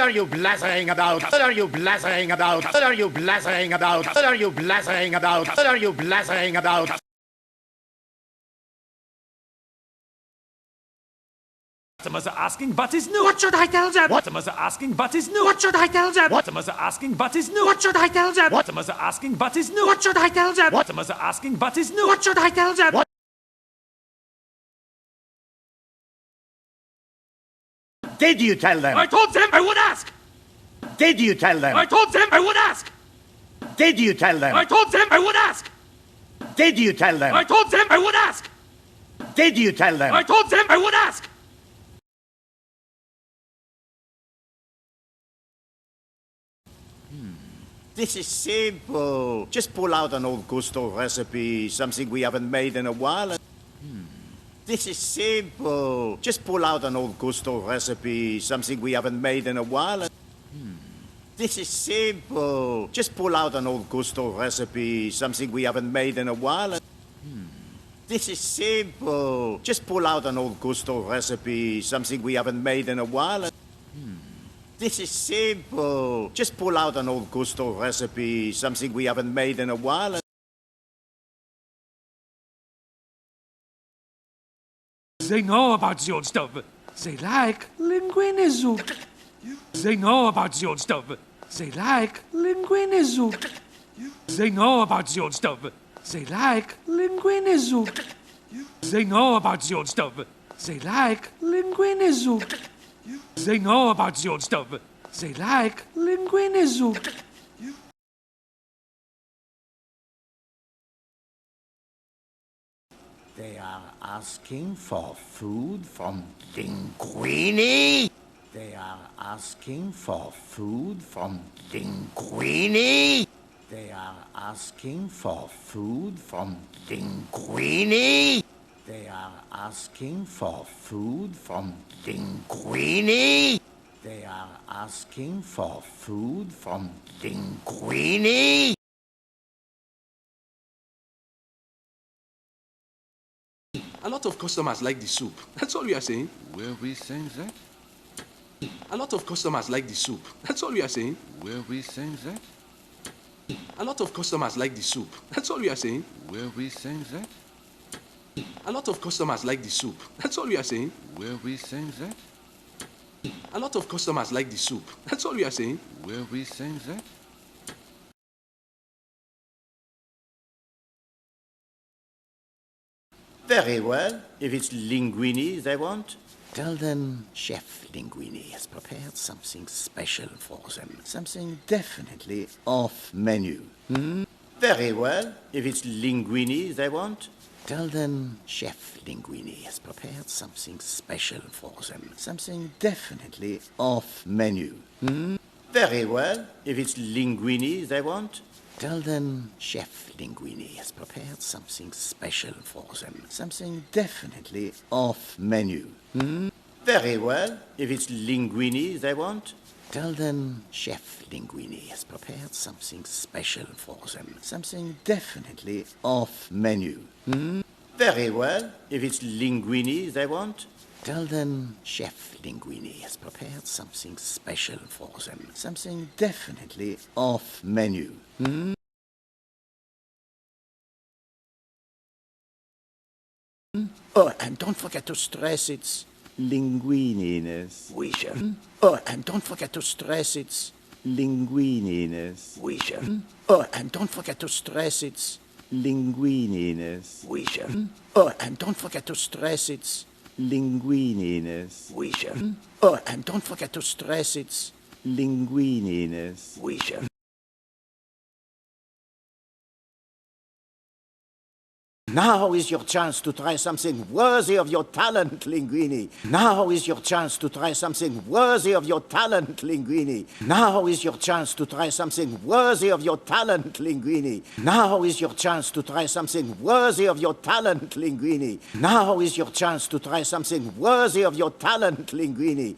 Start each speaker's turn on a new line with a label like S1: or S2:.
S1: are you blathering about? What are you blathering about? What are you blathering about? What are you blathering about? What are you blathering about?
S2: Customers are asking what is new.
S3: What should I tell them?
S2: Customers are asking what is new.
S3: What should I tell them?
S2: Customers are asking what is new.
S3: What should I tell them?
S2: Customers are asking what is new.
S3: What should I tell them?
S2: Customers are asking what is new.
S3: What should I tell them?
S1: What did you tell them?
S3: I told them I would ask.
S1: Did you tell them?
S3: I told them I would ask.
S1: Did you tell them?
S3: I told them I would ask.
S1: Did you tell them?
S3: I told them I would ask.
S1: Did you tell them?
S3: I told them I would ask.
S4: This is simple. Just pull out an old Gusto recipe, something we haven't made in a while. This is simple. Just pull out an old Gusto recipe, something we haven't made in a while. This is simple. Just pull out an old Gusto recipe, something we haven't made in a while. This is simple. Just pull out an old Gusto recipe, something we haven't made in a while. This is simple. Just pull out an old Gusto recipe, something we haven't made in a while.
S3: They know about the old stuff. They like linguine soup. They know about the old stuff. They like linguine soup. They know about the old stuff. They like linguine soup. They know about the old stuff. They like linguine soup. They know about the old stuff. They like linguine soup.
S4: They are asking for food from Linguini. They are asking for food from Linguini. They are asking for food from Linguini. They are asking for food from Linguini. They are asking for food from Linguini.
S5: A lot of customers like the soup. That's all we are saying.
S6: Were we saying that?
S5: A lot of customers like the soup. That's all we are saying.
S6: Were we saying that?
S5: A lot of customers like the soup. That's all we are saying.
S6: Were we saying that?
S5: A lot of customers like the soup. That's all we are saying.
S6: Were we saying that?
S5: A lot of customers like the soup. That's all we are saying.
S6: Were we saying that?
S4: Very well. If it's linguini they want, tell them Chef Linguini has prepared something special for them. Something definitely off menu. Very well. If it's linguini they want, tell them Chef Linguini has prepared something special for them. Something definitely off menu. Very well. If it's linguini they want, tell them Chef Linguini has prepared something special for them. Something definitely off menu. Very well. If it's linguini they want, tell them Chef Linguini has prepared something special for them. Something definitely off menu. Very well. If it's linguini they want, tell them Chef Linguini has prepared something special for them. Something definitely off menu. Oh, and don't forget to stress its linguininess.
S1: Oui, chef.
S4: Oh, and don't forget to stress its linguininess.
S1: Oui, chef.
S4: Oh, and don't forget to stress its linguininess.
S1: Oui, chef.
S4: Oh, and don't forget to stress its linguininess.
S1: Oui, chef.
S4: Oh, and don't forget to stress its linguininess.
S1: Oui, chef.
S4: Now is your chance to try something worthy of your talent, Linguini. Now is your chance to try something worthy of your talent, Linguini. Now is your chance to try something worthy of your talent, Linguini. Now is your chance to try something worthy of your talent, Linguini. Now is your chance to try something worthy of your talent, Linguini.